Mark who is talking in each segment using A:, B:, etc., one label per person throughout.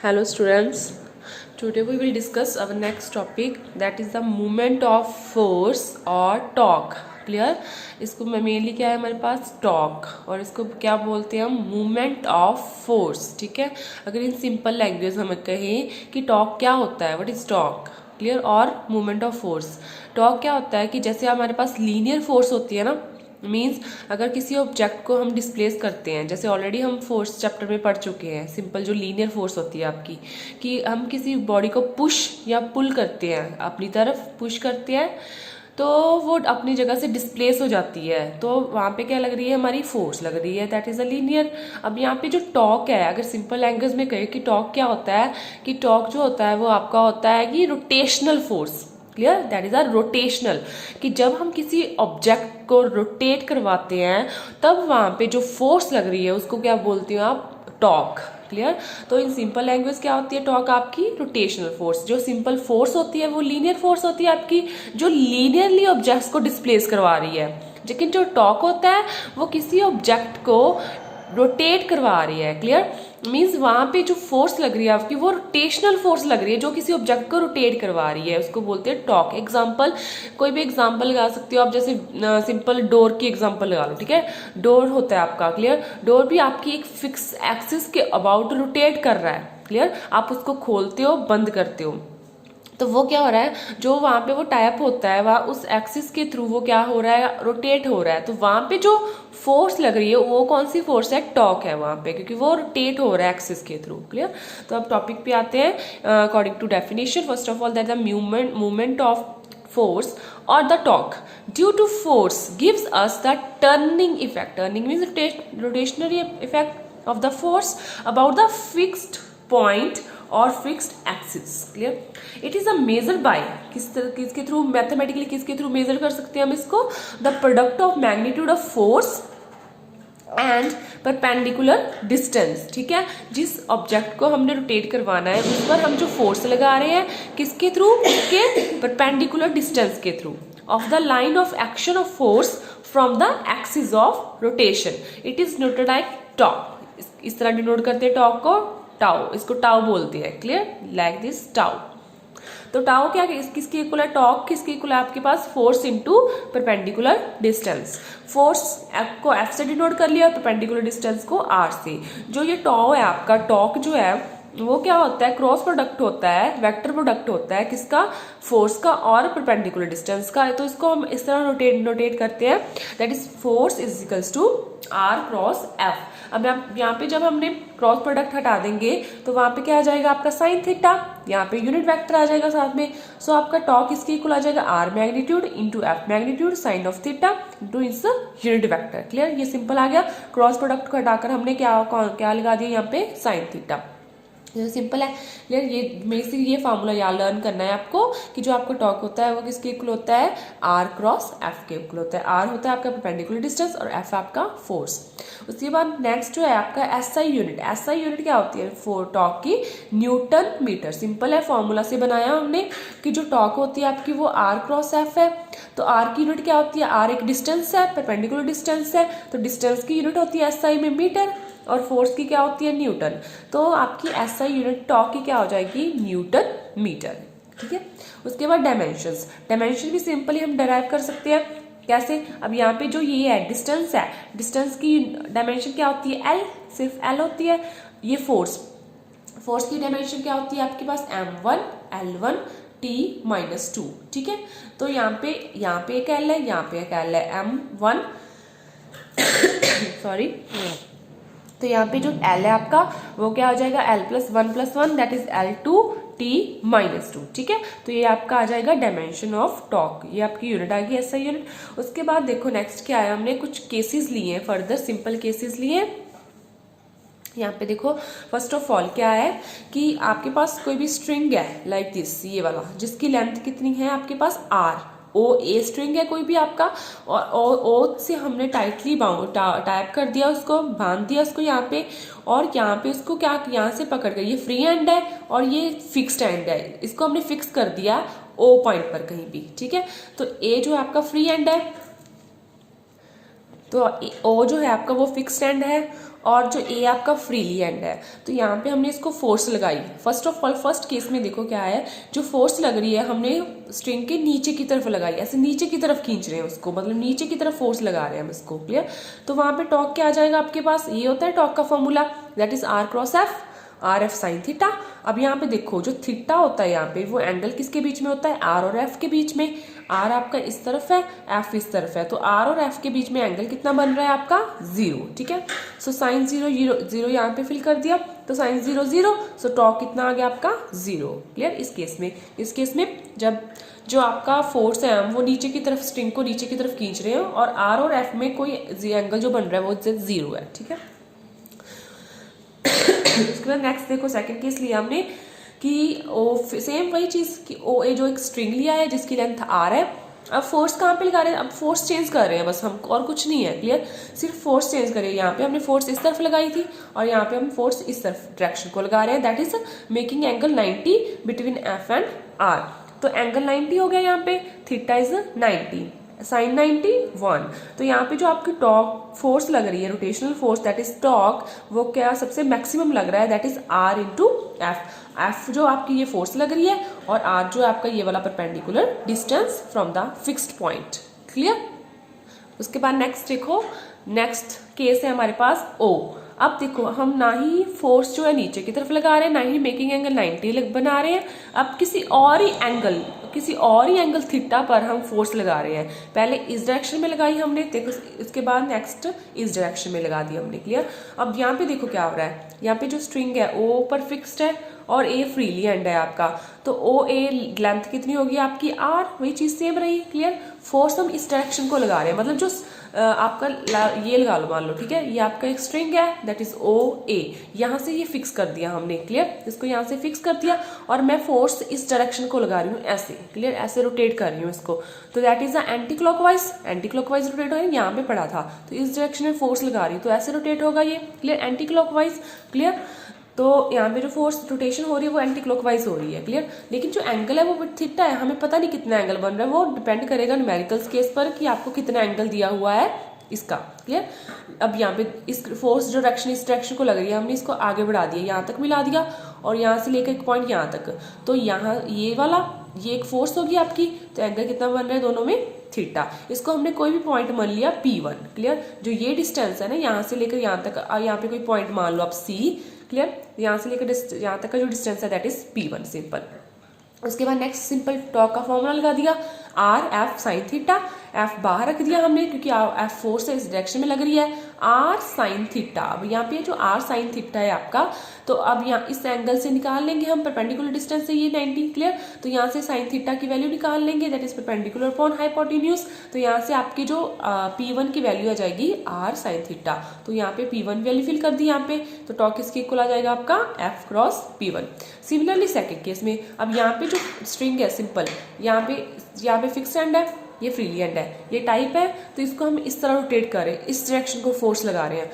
A: Hello students, today we will discuss our next topic, that is the movement of force or torque. Clear? इसको mainly क्या है हमारे पास torque, और इसको क्या बोलते हैं हम, मूवमेंट ऑफ फोर्स. ठीक है, अगर इन सिंपल लैंग्वेज हमें कहें कि टॉर्क क्या होता है, व्हाट इज टॉर्क, क्लियर, और मूवमेंट ऑफ फोर्स. टॉर्क क्या होता है कि जैसे हमारे पास लीनियर फोर्स होती है ना, मीन्स अगर किसी ऑब्जेक्ट को हम डिस्प्लेस करते हैं, जैसे ऑलरेडी हम फोर्स चैप्टर में पढ़ चुके हैं, सिंपल जो लीनियर फोर्स होती है आपकी, कि हम किसी बॉडी को पुश या पुल करते हैं, अपनी तरफ पुश करते हैं तो वो अपनी जगह से डिस्प्लेस हो जाती है, तो वहाँ पे क्या लग रही है, हमारी फोर्स लग रही है, दैट इज अ लीनियर. अब यहाँ पे जो टॉर्क है, अगर सिंपल लैंग्वेज में कहे कि टॉर्क क्या होता है, कि टॉर्क जो होता है वो आपका होता है कि rotational force. Clear? That is a rotational, कि जब हम किसी ऑब्जेक्ट को रोटेट करवाते हैं तब वहां पे जो फोर्स लग रही है उसको क्या बोलते हो आप, टॉर्क. क्लियर? तो इन सिंपल लैंग्वेज क्या होती है टॉर्क आपकी, रोटेशनल फोर्स. जो सिंपल फोर्स होती है वो लीनियर फोर्स होती है आपकी, जो लीनियरली ऑब्जेक्ट्स को डिस्प्लेस करवा रही है. लेकिन जो टॉर्क होता है वो किसी ऑब्जेक्ट को रोटेट करवा रही है. क्लियर? मीन्स वहां पे जो फोर्स लग रही है आपकी वो रोटेशनल फोर्स लग रही है, जो किसी ऑब्जेक्ट को रोटेट करवा रही है, उसको बोलते हैं टॉर्क. एग्जांपल, कोई भी एग्जांपल लगा सकते हो आप, जैसे सिंपल डोर की एग्जांपल लगा लो. ठीक है, डोर होता है आपका, क्लियर, डोर भी आपकी एक फिक्स एक्सिस के अबाउट रोटेट कर रहा है. क्लियर? आप उसको खोलते हो, बंद करते हो, तो वो क्या हो रहा है, जो वहां पे वो टाइप होता है वहाँ उस एक्सिस के थ्रू वो क्या हो रहा है, रोटेट हो रहा है. तो वहां पे जो फोर्स लग रही है वो कौन सी फोर्स है, टॉर्क है वहां पे, क्योंकि वो रोटेट हो रहा है एक्सिस के थ्रू. क्लियर? तो अब टॉपिक पे आते हैं. According to definition, first of all that the movement of force or the torque due to force gives us the turning effect. Turning means rotationary effect of the force about the fixed point और fixed axis. Clear? It is a measure by, किसके through, mathematically किसके through major कर सकते हैं हम इसको, the product of magnitude of force and perpendicular distance. ठीक है, जिस ऑब्जेक्ट को हमने रोटेट करवाना है उस पर हम जो फोर्स लगा रहे हैं, किसके थ्रू, उसके परपेंडिकुलर डिस्टेंस के through, of the line of action of force from the axis of rotation. It is noted like torque. इस तरह डिनोट करते हैं टॉर्क को, टाउ, इसको टाउ बोलते हैं. क्लियर? Like this tau. तो टाउ क्या, किसके इक्वल है, टॉर्क किसके इक्वल है आपके पास, force into perpendicular distance. Force को एफ से डिनोट कर लिया, परपेंडिकुलर डिस्टेंस को आर से. जो ये टाउ है आपका, टॉर्क जो है वो क्या होता है, क्रॉस प्रोडक्ट होता है, वेक्टर प्रोडक्ट होता है, किसका, फोर्स का और परपेंडिकुलर डिस्टेंस का. तो इसको हम इस तरह नोटेट करते हैं, that is force is equals to R cross F. अब यहाँ पे जब हमने क्रॉस प्रोडक्ट हटा देंगे तो वहां पे क्या आ जाएगा आपका, साइन थीटा. यहाँ पे यूनिट वेक्टर आ जाएगा साथ में. सो आपका टॉर्क इसके इक्वल आ जाएगा R magnitude into F magnitude sine of theta into इस यूनिट वेक्टर. क्लियर? ये सिंपल आ गया. क्रॉस प्रोडक्ट को हटाकर हमने क्या लगा दिया यहाँ पे, साइन थीटा. सिंपल है. क्लियर? ये बेसिक ये फार्मूला याद लर्न करना है आपको, कि जो आपका टॉर्क होता है वो किसके इक्वल होता है, आर क्रॉस एफ के इक्वल होता है. आर होता है आपका परपेंडिकुलर डिस्टेंस और एफ आपका फोर्स. उसके बाद नेक्स्ट जो है आपका एसआई यूनिट. एसआई यूनिट क्या होती है, टॉर्क की, न्यूटन मीटर. सिंपल है, फॉर्मूला से बनाया हमने, कि जो टॉर्क होती है आपकी वो आर क्रॉस एफ है. तो आर की यूनिट क्या होती है, आर एक डिस्टेंस है, परपेंडिकुलर डिस्टेंस है, तो डिस्टेंस की यूनिट होती है एसआई में मीटर, और फोर्स की क्या होती है, न्यूटन. तो आपकी एसआई यूनिट टॉर्क की क्या हो जाएगी, न्यूटन मीटर. ठीक है. उसके बाद डायमेंशंस. डायमेंशन भी सिंपली हम डिराइव कर सकते हैं. कैसे? अब यहाँ पे जो ये है डिस्टेंस है, डिस्टेंस की डायमेंशन क्या होती है, एल, सिर्फ एल होती है. ये फोर्स की डायमेंशन क्या होती है आपके पास, m1 l1 t-2. ठीक है. तो यहाँ पे एक एल है, यहाँ पे एक एल है, m1 सॉरी. तो यहाँ पे जो L है आपका वो क्या आ जाएगा, L+1+1 that is L2 t-2. ठीक है. तो ये आपका आ जाएगा डायमेंशन ऑफ टॉर्क. ये आपकी यूनिट आ गई, एसआई यूनिट. उसके बाद देखो नेक्स्ट क्या है, हमने कुछ केसेस लिए हैं, फर्दर सिंपल केसेस लिए. यहाँ पे देखो फर्स्ट ऑफ ऑल क्या है, कि आपके पास कोई भी स्ट्रिंग है लाइक दिस, ये वाला, जिसकी लेंथ कितनी है आपके पास, आर. ओ ए स्ट्रिंग है कोई भी आपका, और ओ से हमने टाइटली टाइप कर दिया, उसको बांध दिया उसको यहाँ पे, और यहाँ पे उसको क्या, यहाँ से पकड़ कर, ये फ्री हैंड है और ये फिक्स्ड हैंड है, इसको हमने फिक्स कर दिया ओ पॉइंट पर कहीं भी. ठीक है. तो ए जो है आपका फ्री हैंड है, तो ओ जो है आपका वो फिक्स्ड हैंड है, और जो ए आपका फ्रीली एंड है। तो यहाँ पे हमने इसको फोर्स लगाई। First of all first case में देखो क्या है, जो फोर्स लग रही है हमने स्ट्रिंग के नीचे की तरफ लगाई, ऐसे नीचे की तरफ खींच रहे हैं उसको, मतलब नीचे की तरफ फोर्स लगा रहे हैं हम इसको। क्लियर? तो वहां पे टॉर्क क्या आ जाएगा आपके पास, ये होता है टॉर्क का formula, that is R cross F, R F sine theta. अब यहाँ पे देखो जो थीटा होता है यहाँ पे वो एंगल किसके बीच में होता है, आर और एफ के बीच में। आर आपका इस तरफ है, एफ इस तरफ है, तो आर और एफ के बीच में एंगल कितना बन रहा है आपका, 0। ठीक है, सो साइन 0 0 यहाँ पे फिल कर दिया, तो साइन 0 0, सो टॉर्क कितना आ गया आपका 0। क्लियर? इस केस में जब जो आपका फोर्स है हम वो नीचे की तरफ स्ट्रिंग को नीचे की तरफ खींच रहे हैं और आर और एफ में कोई एंगल जो बन रहा है वो 0 है। ठीक है, उसके बाद नेक्स्ट देखो सेकंड केस लिया हमने कि सेम वही चीज कि ओ ए जो एक स्ट्रिंग लिया है जिसकी लेंथ आर है। अब फोर्स कहाँ पे लगा रहे हैं, अब फोर्स चेंज कर रहे हैं बस हम, और कुछ नहीं है। क्लियर? सिर्फ फोर्स चेंज करें। यहाँ पे हमने फोर्स इस तरफ लगाई थी और यहाँ पे हम फोर्स इस तरफ डायरेक्शन को लगा रहे हैं, that is making angle 90 between F and R. तो एंगल 90 हो गया यहाँ पे, थीटा इज 90, साइन 90 1। तो यहाँ पे जो आपकी टॉर्क फोर्स लग रही है, rotational force that is torque, वो क्या सबसे मैक्सिमम लग रहा है, that is R into F. F जो आपकी ये फोर्स लग रही है और आर जो आपका ये वाला perpendicular distance from the fixed point. Clear? उसके बाद नेक्स्ट देखो, नेक्स्ट केस है हमारे पास ओ। अब देखो हम ना ही फोर्स जो है नीचे की तरफ लगा रहे हैं, ना ही मेकिंग एंगल 90 बना रहे हैं। अब किसी और ही एंगल थीटा पर हम फोर्स लगा रहे हैं। पहले इस डायरेक्शन में लगाई हमने, देखो इसके बाद नेक्स्ट इस डायरेक्शन में लगा दी हमने। क्लियर? अब यहाँ पे देखो क्या हो रहा है, यहाँ पे जो स्ट्रिंग है ओ पर फिक्स्ड है और ए फ्रीली एंड है आपका, तो ओ ए लेंथ कितनी होगी आपकी, आर, वही चीज सेम रही। क्लियर? फोर्स हम इस डायरेक्शन को लगा रहे हैं, मतलब जो आपका ये लगा लो, मान लो, ठीक है, ये आपका एक स्ट्रिंग है दैट इज ओ ए, यहाँ से ये फिक्स कर दिया हमने। क्लियर? इसको यहाँ से फिक्स कर दिया और मैं फोर्स इस डायरेक्शन को लगा रही हूँ ऐसे। क्लियर? ऐसे रोटेट कर रही हूँ इसको, तो that is anti clockwise rotate हो रहा है, यहाँ पे पड़ा था तो इस डायरेक्शन में फोर्स लगा रही हूँ तो ऐसे रोटेट होगा ये। क्लियर? Anti clockwise. क्लियर? तो यहाँ पे जो फोर्स रोटेशन हो रही है वो एंटी क्लॉकवाइज हो रही है। क्लियर? लेकिन जो एंगल है वो थीटा है, हमें पता नहीं कितना एंगल बन रहा है, वो डिपेंड करेगा न्यूमेरिकल्स केस पर कि आपको कितना एंगल दिया हुआ है इसका। क्लियर? अब यहाँ पे इस फोर्स जो डायरेक्शन इस डायरेक्शन को लग रही है, हमने इसको आगे बढ़ा दिया, यहाँ तक मिला दिया और यहाँ से लेकर एक पॉइंट यहाँ तक, तो यहाँ ये वाला ये एक फोर्स होगी आपकी, तो एंगल कितना बन रहा है दोनों में, थीटा। इसको हमने कोई भी पॉइंट मान लिया P1। क्लियर? जो ये डिस्टेंस है ना यहाँ से लेकर यहाँ तक, यहाँ पे कोई पॉइंट मान लो आप C। क्लियर? यहाँ से लेकर यहाँ तक का जो डिस्टेंस है दैट इज P1, सिंपल। उसके बाद नेक्स्ट सिंपल टॉर्क का फॉर्मूला लगा दिया, are F sine theta. F बाहर रख दिया हमने क्योंकि एफ फोर्स इस डायरेक्शन में लग रही है, आर साइन थीटा। अब यहाँ पे जो आर साइन थीटा है आपका, तो अब यहाँ इस एंगल से निकाल लेंगे हम परपेंडिकुलर डिस्टेंस से ये 90। क्लियर? तो यहाँ से साइन थीटा की वैल्यू निकाल लेंगे, that is perpendicular upon hypotenuse. तो यहाँ से आपकी जो P1 की वैल्यू आ जाएगी आर साइन थीटा, तो यहाँ पे P1 वैल्यू फिल कर दी यहाँ पे, तो टॉर्क किसके इक्वल आ जाएगा आपका, F cross P1। Similarly second case में, अब यहाँ पे जो स्ट्रिंग है सिंपल, यहाँ पे फिक्स एंड है, ये फ्रीली एंड है, ये टाइप है, तो इसको हम इस तरह रोटेट कर रहे हैं, इस डायरेक्शन को फोर्स लगा रहे हैं,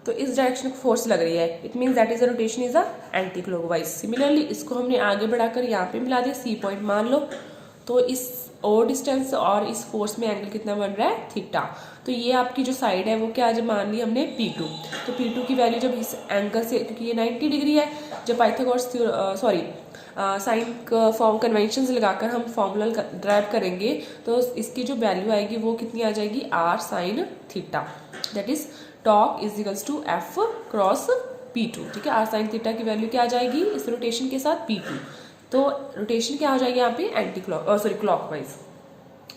A: तो इस डायरेक्शन को फोर्स लग रही है, it means that is a rotation is a anti clockwise. Similarly इसको हमने आगे बढ़ाकर यहाँ पे मिला दिया, सी पॉइंट मान लो, तो इस और डिस्टेंस और इस फोर्स में एंगल कितना बन रहा है, थीटा। तो ये आपकी जो साइड है वो क्या आज मान ली हमने P2। तो P2 की वैल्यू जब इस एंगल से, क्योंकि ये 90 डिग्री है, जब पाइथागोरस साइन फॉर्म कन्वेंशन लगाकर हम फॉर्मूला ड्राइव करेंगे, तो इसकी जो वैल्यू आएगी वो कितनी आ जाएगी, R sine theta, that is torque is equals to F cross P2। ठीक है? आर साइन थीटा की वैल्यू क्या आ जाएगी इस रोटेशन के साथ, P2। तो रोटेशन क्या हो जाएगी यहाँ पे, क्लॉकवाइज।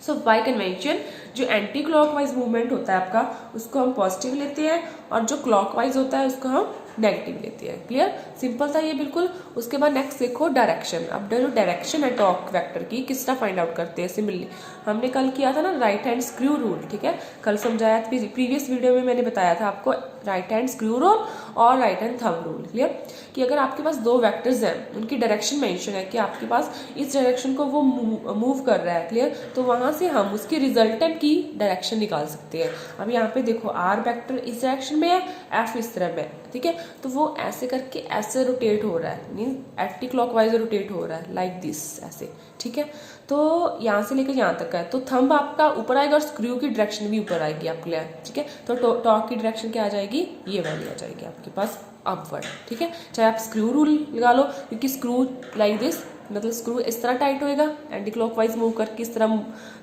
A: सो बाय कन्वेंशन जो एंटी क्लॉकवाइज मूवमेंट होता है आपका, उसको हम पॉजिटिव लेते हैं और जो क्लॉकवाइज होता है उसको हम नेगेटिव लेते हैं। क्लियर? सिंपल था ये बिल्कुल। उसके बाद नेक्स्ट देखो डायरेक्शन। अब जो डायरेक्शन है टॉर्क वेक्टर की किस तरह फाइंड आउट करते हैं, सिमिलरली हमने कल किया था ना राइट हैंड स्क्रू रूल। ठीक है? कल समझाया, प्रीवियस वीडियो में मैंने बताया था आपको राइट हैंड स्क्रू रूल और right hand thumb rule. Clear? कि अगर आपके पास दो वेक्टर्स हैं, उनकी डायरेक्शन मेंशन है कि आपके पास इस डायरेक्शन को वो मूव कर रहा है, क्लियर, तो वहां से हम उसकी रिजल्टेंट की डायरेक्शन निकाल सकते हैं। अब यहाँ पे देखो आर वेक्टर इस डायरेक्शन में है, एफ इस तरह में, ठीक है, तो वो ऐसे करके ऐसे रोटेट हो रहा है, मीन एंटी क्लॉकवाइज रोटेट हो रहा है लाइक दिस, ऐसे, ठीक है। तो यहाँ से लेकर यहाँ तक है, तो थंब आपका ऊपर आएगा और स्क्रू की डायरेक्शन भी ऊपर आएगी आपके लिए, ठीक है। तो टॉर्क की डायरेक्शन क्या आ जाएगी, ये वाली आ जाएगी आपके पास अपवर्ड, ठीक है। चाहे आप स्क्रू रूल लगा लो, क्योंकि स्क्रू लाइक दिस, मतलब स्क्रू इस तरह टाइट होएगा, एंटी क्लॉकवाइज मूव करके इस तरह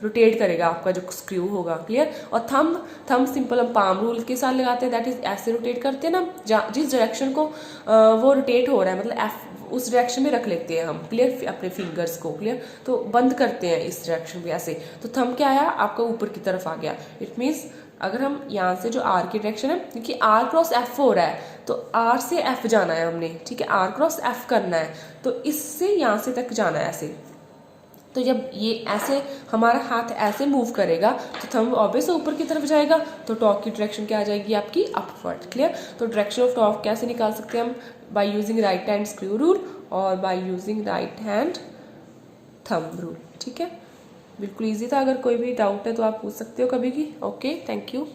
A: रोटेट करेगा आपका जो स्क्रू होगा, क्लियर। और थंब सिंपल हम पाम रूल के साथ लगाते हैं, दैट इज ऐसे रोटेट करते हैं ना, जिस डायरेक्शन को वो रोटेट हो रहा है, मतलब एफ उस डायरेक्शन में रख लेते हैं हम, क्लियर, अपने फिंगर्स को, क्लियर, तो बंद करते हैं इस डायरेक्शन में ऐसे। तो थंब क्या आया आपका ऊपर की तरफ आ गया। इट मीन्स अगर हम यहाँ से जो आर की डायरेक्शन है, क्योंकि आर क्रॉस एफ हो रहा है, तो आर से एफ जाना है हमने, ठीक है, आर क्रॉस एफ करना है, तो इससे यहाँ से तक जाना है ऐसे। तो जब ये ऐसे हमारा हाथ ऐसे मूव करेगा तो थंब ऑब्वियस ऊपर की तरफ जाएगा, तो टॉर्क की डायरेक्शन क्या आ जाएगी आपकी अपवर्ड, क्लियर। तो डायरेक्शन ऑफ टॉर्क कैसे निकाल सकते हैं हम, by using right hand screw rule और by using right hand thumb rule, ठीक है। बिल्कुल ईजी था, अगर कोई भी डाउट है तो आप पूछ सकते हो कभी भी। Okay, thank you.